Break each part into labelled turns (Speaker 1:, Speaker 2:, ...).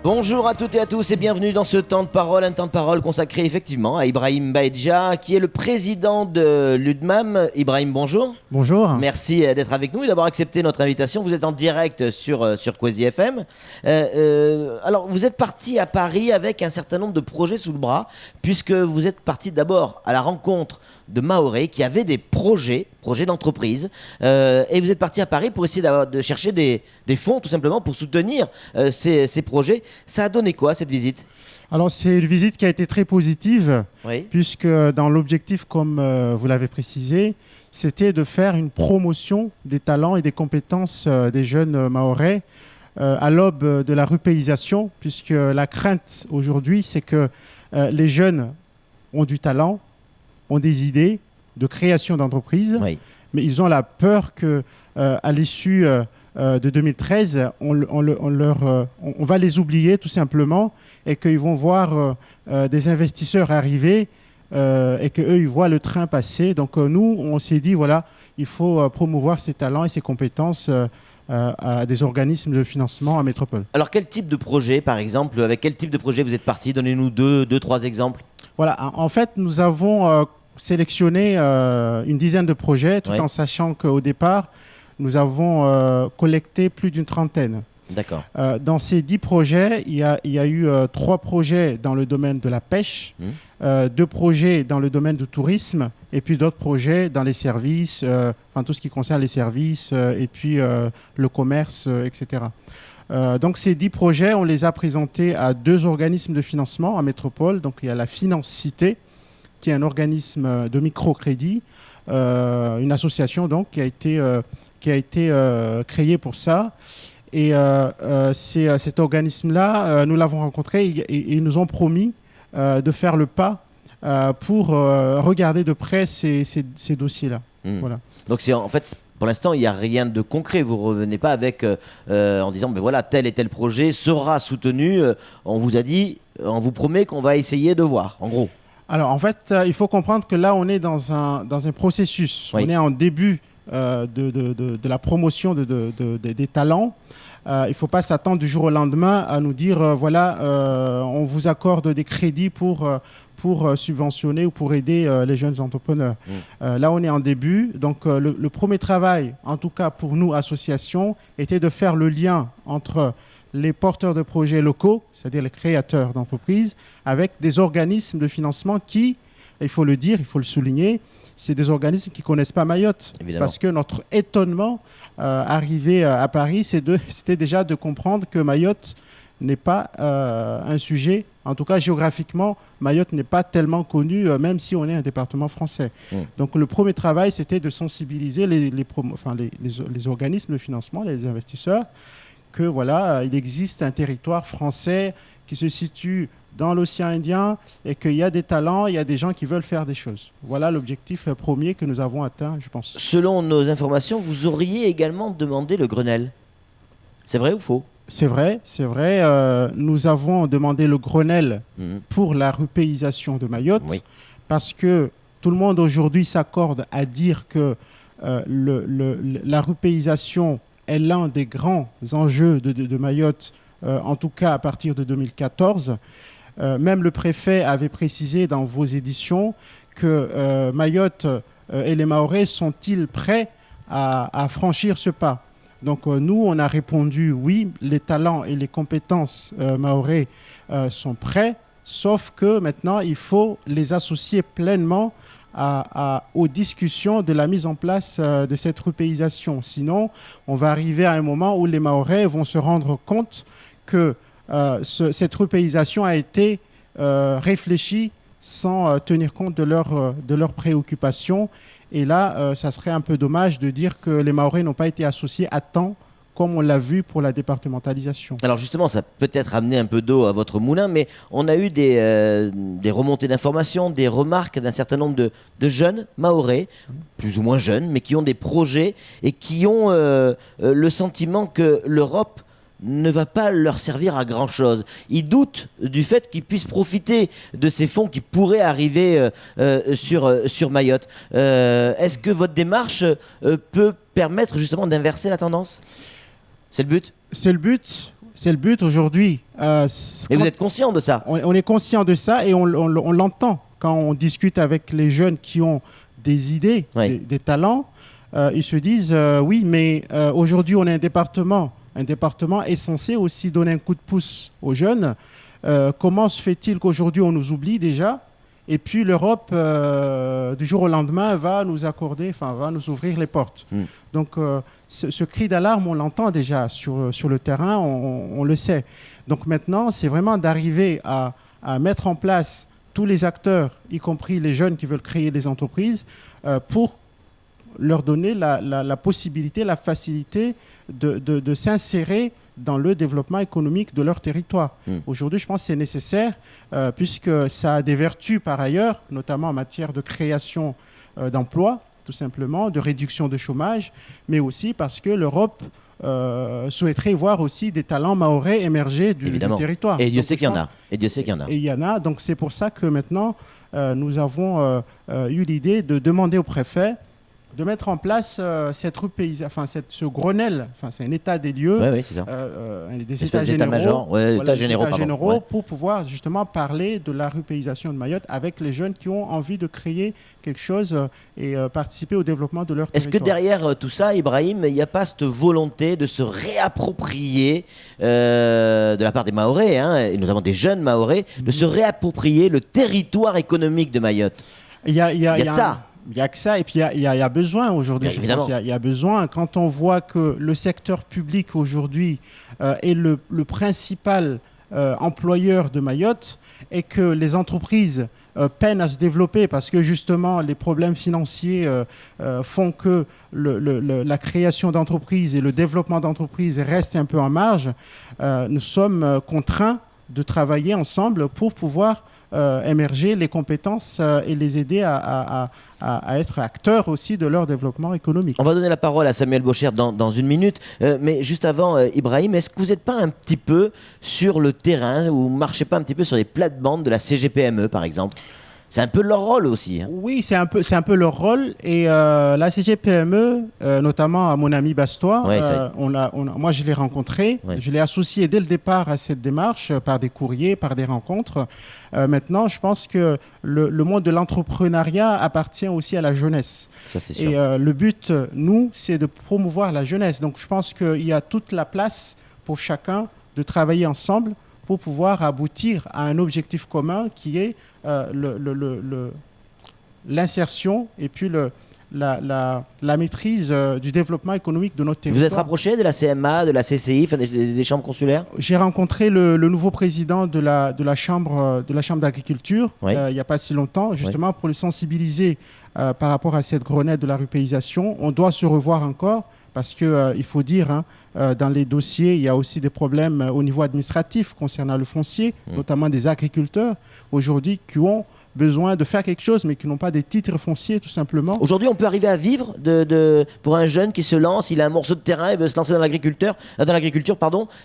Speaker 1: Bonjour à toutes et à tous et bienvenue dans ce temps de parole, un temps de parole consacré effectivement à Ibrahim Baedja qui est le président de l'UDMAM. Ibrahim, bonjour.
Speaker 2: Bonjour.
Speaker 1: Merci d'être avec nous et d'avoir accepté notre invitation. Vous êtes en direct sur Kwasi FM. Alors, vous êtes parti à Paris avec un certain nombre de projets sous le bras, puisque vous êtes parti d'abord à la rencontre de Mahorais qui avaient des projets d'entreprise, et vous êtes parti à Paris pour essayer de chercher des fonds tout simplement pour soutenir ces projets. Ça a donné quoi cette visite ?
Speaker 2: Alors c'est une visite qui a été très positive,
Speaker 1: Oui.
Speaker 2: puisque dans l'objectif, comme vous l'avez précisé, c'était de faire une promotion des talents et des compétences des jeunes Mahorais à l'aube de la rupéisation, puisque la crainte aujourd'hui, c'est que les jeunes ont du talent, ont des idées de création d'entreprise,
Speaker 1: Oui.
Speaker 2: mais ils ont la peur qu'à l'issue de 2013, on va les oublier tout simplement et qu'ils vont voir des investisseurs arriver et qu'eux, ils voient le train passer. Donc nous, on s'est dit, voilà, il faut promouvoir ces talents et ces compétences à des organismes de financement à métropole.
Speaker 1: Alors quel type de projet, par exemple, avec quel type de projet vous êtes parti ? Donnez-nous deux, trois exemples.
Speaker 2: Voilà, en fait, nous avons sélectionné une dizaine de projets, tout
Speaker 1: Oui.
Speaker 2: en sachant qu'au départ, nous avons collecté plus d'une trentaine.
Speaker 1: D'accord.
Speaker 2: Dans ces 10 projets, il y a eu 3 projets dans le domaine de la pêche, 2 projets dans le domaine du tourisme, et puis d'autres projets dans les services, enfin tout ce qui concerne les services, et puis le commerce, etc. Donc ces 10 projets, on les a présentés à 2 organismes de financement en métropole. Donc il y a la Finance Cité, qui est un organisme de microcrédit, une association donc qui a été créée pour ça. Et cet organisme-là, nous l'avons rencontré et ils nous ont promis de faire le pas pour regarder de près ces dossiers-là. Voilà.
Speaker 1: Donc en fait, pour l'instant, il n'y a rien de concret. Vous ne revenez pas avec en disant ben voilà, tel et tel projet sera soutenu. On vous a dit, on vous promet qu'on va essayer de voir, en gros.
Speaker 2: Alors en fait, il faut comprendre que là, on est dans un processus.
Speaker 1: Oui.
Speaker 2: On est en début de la promotion des talents. Il ne faut pas s'attendre du jour au lendemain à nous dire voilà, on vous accorde des crédits pour subventionner ou pour aider les jeunes entrepreneurs. Là, on est en début. Donc, le premier travail, en tout cas pour nous, associations, était de faire le lien entre les porteurs de projets locaux, c'est-à-dire les créateurs d'entreprises, avec des organismes de financement qui, il faut le dire, il faut le souligner, c'est des organismes qui ne connaissent pas Mayotte.
Speaker 1: Évidemment.
Speaker 2: Parce que notre étonnement arrivé à Paris, c'était déjà de comprendre que Mayotte n'est pas un sujet, en tout cas géographiquement, Mayotte n'est pas tellement connue, même si on est un département français. Donc le premier travail, c'était de sensibiliser les organismes de financement, les investisseurs, que voilà, il existe un territoire français qui se situe dans l'océan Indien et qu'il y a des talents, il y a des gens qui veulent faire des choses. Voilà l'objectif premier que nous avons atteint, je pense.
Speaker 1: Selon nos informations, vous auriez également demandé le Grenelle. C'est vrai ou faux ?
Speaker 2: C'est vrai. Nous avons demandé le Grenelle pour la rupéisation de Mayotte, parce que tout le monde aujourd'hui s'accorde à dire que la rupéisation est l'un des grands enjeux de Mayotte, en tout cas à partir de 2014. Même le préfet avait précisé dans vos éditions que Mayotte et les Mahorais sont-ils prêts à franchir ce pas ? Donc nous, on a répondu oui, les talents et les compétences mahorais sont prêts, sauf que maintenant, il faut les associer pleinement aux discussions de la mise en place de cette rupéisation. Sinon, on va arriver à un moment où les Mahorais vont se rendre compte que cette rupéisation a été réfléchie sans tenir compte de leurs préoccupations. Et là, ça serait un peu dommage de dire que les Mahorais n'ont pas été associés à temps, comme on l'a vu pour la départementalisation.
Speaker 1: Alors justement, ça peut peut-être amener un peu d'eau à votre moulin, mais on a eu des remontées d'informations, des remarques d'un certain nombre de jeunes Mahorais, plus ou moins jeunes, mais qui ont des projets et qui ont le sentiment que l'Europe ne va pas leur servir à grand-chose. Ils doutent du fait qu'ils puissent profiter de ces fonds qui pourraient arriver sur Mayotte. Est-ce que votre démarche peut permettre justement d'inverser la tendance ? C'est le but ?
Speaker 2: C'est le but. C'est le but aujourd'hui.
Speaker 1: Et vous êtes conscient de ça ?
Speaker 2: On est conscient de ça et on l'entend quand on discute avec les jeunes qui ont des idées, des talents. Ils se disent oui, mais aujourd'hui on est un département. Un département est censé aussi donner un coup de pouce aux jeunes. Comment se fait-il qu'aujourd'hui on nous oublie déjà ? Et puis l'Europe, du jour au lendemain, va nous ouvrir les portes. Donc ce cri d'alarme, on l'entend déjà sur le terrain, on le sait. Donc maintenant, c'est vraiment d'arriver à mettre en place tous les acteurs, y compris les jeunes qui veulent créer des entreprises, pour leur donner la possibilité, la facilité de s'insérer dans le développement économique de leur territoire. Aujourd'hui, je pense que c'est nécessaire, puisque ça a des vertus par ailleurs, notamment en matière de création d'emplois, tout simplement, de réduction de chômage, mais aussi parce que l'Europe souhaiterait voir aussi des talents mahorais émerger du territoire.
Speaker 1: Et Dieu sait qu'il y en a. Et il y en a.
Speaker 2: Donc c'est pour ça que maintenant, nous avons eu l'idée de demander au préfet de mettre en place ce Grenelle, c'est un état des lieux, des états généraux, pour pouvoir justement parler de la rupéisation de Mayotte avec les jeunes qui ont envie de créer quelque chose et participer au développement de leur territoire.
Speaker 1: Est-ce que derrière tout ça, Ibrahim, il n'y a pas cette volonté de se réapproprier, de la part des Mahorais, et notamment des jeunes Mahorais, de se réapproprier le territoire économique de Mayotte ?
Speaker 2: Il y a ça. Il n'y a que ça, et puis il y a besoin aujourd'hui. Il y a besoin, quand on voit que le secteur public aujourd'hui est le principal employeur de Mayotte et que les entreprises peinent à se développer parce que justement les problèmes financiers font que la création d'entreprises et le développement d'entreprises restent un peu en marge, nous sommes contraints de travailler ensemble pour pouvoir émerger les compétences et les aider à être acteurs aussi de leur développement économique.
Speaker 1: On va donner la parole à Samuel Bocher dans une minute, mais juste avant, Ibrahim, est-ce que vous n'êtes pas un petit peu sur le terrain ou marchez pas un petit peu sur les plates-bandes de la CGPME par exemple ? C'est un peu leur rôle aussi.
Speaker 2: Oui, c'est un peu leur rôle. Et la CGPME, notamment à mon ami Bastois, moi je l'ai rencontré, je l'ai associé dès le départ à cette démarche par des courriers, par des rencontres. Maintenant, je pense que le monde de l'entrepreneuriat appartient aussi à la jeunesse.
Speaker 1: Ça, c'est sûr.
Speaker 2: Et le but, nous, c'est de promouvoir la jeunesse. Donc je pense qu'il y a toute la place pour chacun de travailler ensemble pour pouvoir aboutir à un objectif commun qui est l'insertion et puis la maîtrise du développement économique de notre territoire.
Speaker 1: Vous êtes rapproché de la CMA, de la CCI, des chambres consulaires ?
Speaker 2: J'ai rencontré le nouveau président de la chambre d'agriculture il n'y a pas si longtemps, justement pour le sensibiliser par rapport à cette grenade de la rupéisation. On doit se revoir encore. Parce qu'il faut dire, dans les dossiers, il y a aussi des problèmes au niveau administratif concernant le foncier, notamment des agriculteurs aujourd'hui qui ont besoin de faire quelque chose mais qui n'ont pas des titres fonciers tout simplement.
Speaker 1: Aujourd'hui, on peut arriver à vivre pour un jeune qui se lance, il a un morceau de terrain, il veut se lancer dans l'agriculture,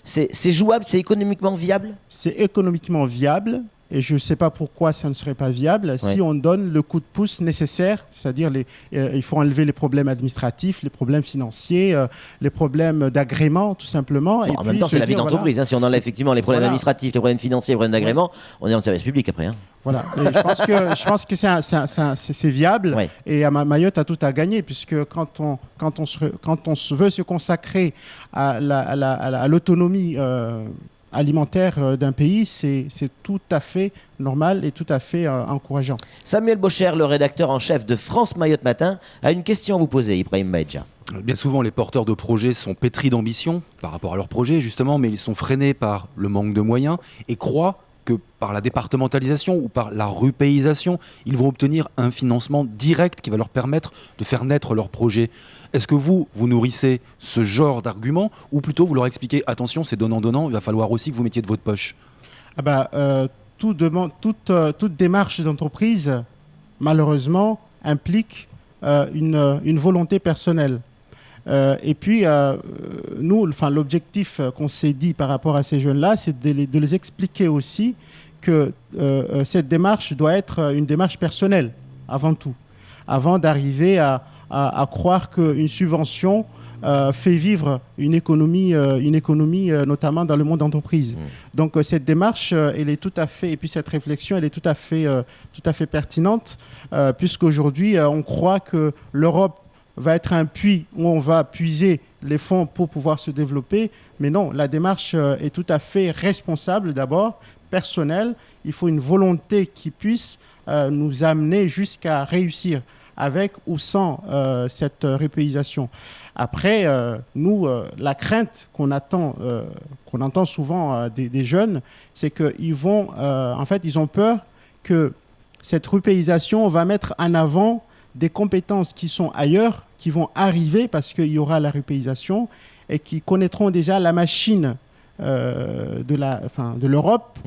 Speaker 1: c'est jouable, c'est économiquement viable ?
Speaker 2: C'est économiquement viable. Et je ne sais pas pourquoi ça ne serait pas viable si on donne le coup de pouce nécessaire, c'est-à-dire il faut enlever les problèmes administratifs, les problèmes financiers, les problèmes d'agrément tout simplement.
Speaker 1: Bon, en même temps, c'est la vie d'entreprise. Si on enlève effectivement les problèmes administratifs, les problèmes financiers, les problèmes d'agrément, on est dans le service public après.
Speaker 2: Voilà. Et je pense que c'est viable et Mayotte a tout à gagner puisque quand on veut se consacrer à l'autonomie alimentaire d'un pays, c'est tout à fait normal et tout à fait encourageant.
Speaker 1: Samuel Bocher, le rédacteur en chef de France Mayotte Matin, a une question à vous poser, Ibrahim Baïdja.
Speaker 3: Bien souvent, les porteurs de projets sont pétris d'ambition par rapport à leur projet, justement, mais ils sont freinés par le manque de moyens et croient que par la départementalisation ou par la rupéisation, ils vont obtenir un financement direct qui va leur permettre de faire naître leur projet. Est-ce que vous nourrissez ce genre d'argument ou plutôt vous leur expliquez « attention, c'est donnant-donnant, il va falloir aussi que vous mettiez de votre poche » ?
Speaker 2: Toute démarche d'entreprise, malheureusement, implique une volonté personnelle. Et puis, nous, l'objectif qu'on s'est dit par rapport à ces jeunes-là, c'est de les expliquer aussi que cette démarche doit être une démarche personnelle, avant tout, avant d'arriver à croire qu'une subvention fait vivre une économie notamment dans le monde d'entreprise. Donc cette démarche, elle est tout à fait, et puis cette réflexion, elle est tout à fait pertinente, puisqu'aujourd'hui, on croit que l'Europe va être un puits où on va puiser les fonds pour pouvoir se développer. Mais non, la démarche est tout à fait responsable d'abord, personnelle. Il faut une volonté qui puisse nous amener jusqu'à réussir avec ou sans cette repaysation. Après, nous, la crainte qu'on entend souvent des jeunes, c'est qu'ils vont, en fait, ils ont peur que cette repaysation va mettre en avant des compétences qui sont ailleurs, qui vont arriver parce qu'il y aura la repaysation et qui connaîtront déjà la machine de l'Europe.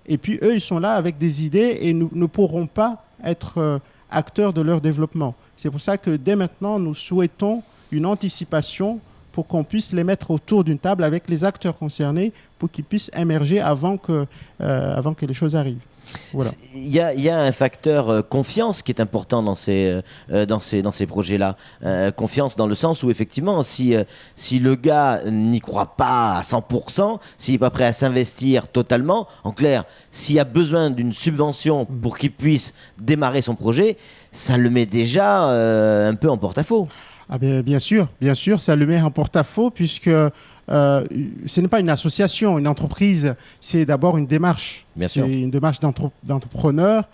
Speaker 2: Et puis, eux, ils sont là avec des idées et ne pourront pas être acteurs de leur développement. C'est pour ça que dès maintenant, nous souhaitons une anticipation pour qu'on puisse les mettre autour d'une table avec les acteurs concernés pour qu'ils puissent émerger avant que les choses arrivent. Voilà.
Speaker 1: Il y a un facteur confiance qui est important dans ces projets-là. Confiance dans le sens où effectivement, si le gars n'y croit pas à 100%, s'il n'est pas prêt à s'investir totalement, en clair, s'il y a besoin d'une subvention pour qu'il puisse démarrer son projet, ça le met déjà un peu en porte-à-faux.
Speaker 2: Ah bien sûr, ça le met en porte-à-faux puisque ce n'est pas une association, une entreprise, c'est d'abord une démarche. C'est une démarche d'entrepreneur,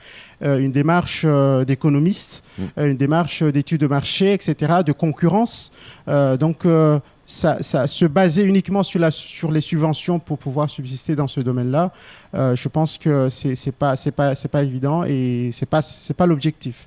Speaker 2: une démarche d'économiste, une démarche d'études de marché, etc., de concurrence. Donc, se baser uniquement sur les subventions pour pouvoir subsister dans ce domaine-là, je pense que c'est pas évident et c'est pas l'objectif.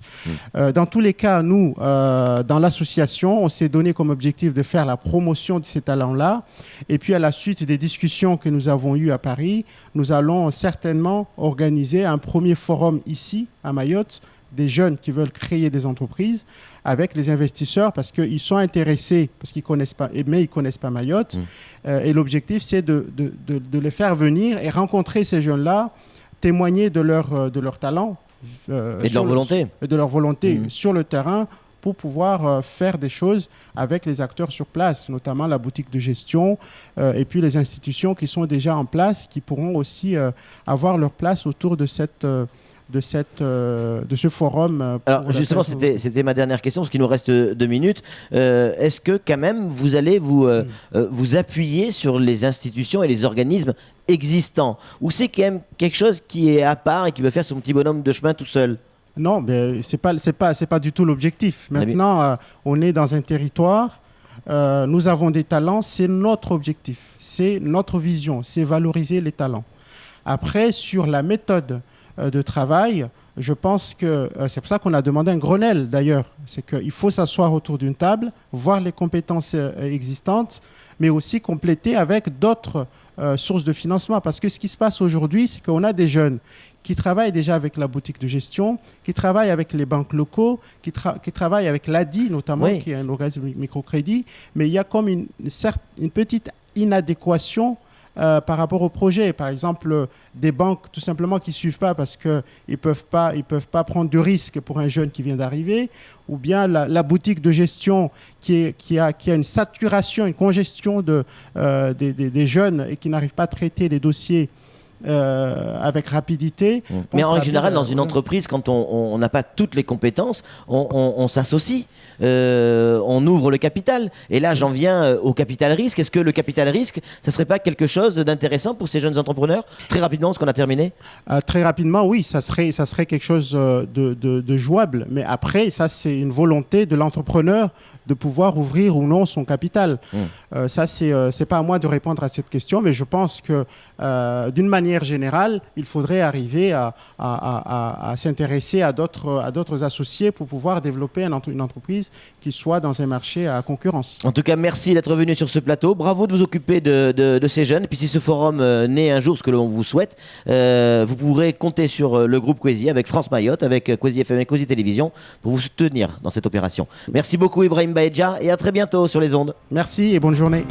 Speaker 2: Dans tous les cas, nous, dans l'association, on s'est donné comme objectif de faire la promotion de ces talents-là. Et puis, à la suite des discussions que nous avons eues à Paris, nous allons certainement organiser un premier forum ici, à Mayotte, des jeunes qui veulent créer des entreprises avec les investisseurs parce qu'ils sont intéressés, parce qu'ils connaissent pas, mais ils ne connaissent pas Mayotte. Et l'objectif, c'est de les faire venir et rencontrer ces jeunes-là, témoigner de leur talent.
Speaker 1: Et de leur volonté.
Speaker 2: De leur volonté sur le terrain pour pouvoir faire des choses avec les acteurs sur place, notamment la boutique de gestion et puis les institutions qui sont déjà en place, qui pourront aussi avoir leur place autour de ce forum.
Speaker 1: Alors justement, c'était ma dernière question, parce qu'il nous reste 2 minutes. Est-ce que quand même vous allez vous appuyer sur les institutions et les organismes existants, ou c'est quand même quelque chose qui est à part et qui veut faire son petit bonhomme de chemin tout seul?
Speaker 2: Non, mais c'est pas du tout l'objectif. Maintenant, on est dans un territoire. Nous avons des talents, c'est notre objectif, c'est notre vision, c'est valoriser les talents. Après, sur la méthode de travail, je pense que c'est pour ça qu'on a demandé un Grenelle d'ailleurs. C'est qu'il faut s'asseoir autour d'une table, voir les compétences existantes, mais aussi compléter avec d'autres sources de financement. Parce que ce qui se passe aujourd'hui, c'est qu'on a des jeunes qui travaillent déjà avec la boutique de gestion, qui travaillent avec les banques locaux, qui travaillent avec l'ADI notamment, qui est un organisme microcrédit, mais il y a comme une petite inadéquation par rapport au projet. Par exemple, des banques tout simplement qui ne suivent pas parce qu'ils ne peuvent pas prendre de risques pour un jeune qui vient d'arriver, ou bien la boutique de gestion qui a une saturation, une congestion des jeunes et qui n'arrive pas à traiter les dossiers avec rapidité.
Speaker 1: Mais en règle générale, dans une entreprise, quand on n'a pas toutes les compétences, on s'associe, on ouvre le capital. Et là, j'en viens au capital risque. Est-ce que le capital risque, ça ne serait pas quelque chose d'intéressant pour ces jeunes entrepreneurs? Très rapidement, parce qu'on a terminé.
Speaker 2: Très rapidement, oui, ça serait quelque chose de jouable. Mais après, ça, c'est une volonté de l'entrepreneur de pouvoir ouvrir ou non son capital. Ça, c'est pas à moi de répondre à cette question, mais je pense que d'une manière manière générale, il faudrait arriver à s'intéresser à d'autres associés pour pouvoir développer une entreprise qui soit dans un marché à concurrence.
Speaker 1: En tout cas, merci d'être venu sur ce plateau. Bravo de vous occuper de ces jeunes. Et puis si ce forum naît un jour, ce que l'on vous souhaite, vous pourrez compter sur le groupe Kwesi avec France Mayotte, avec Kwesi FM et Kwesi Télévision pour vous soutenir dans cette opération. Merci beaucoup Ibrahim Baedja et à très bientôt sur les ondes.
Speaker 2: Merci et bonne journée.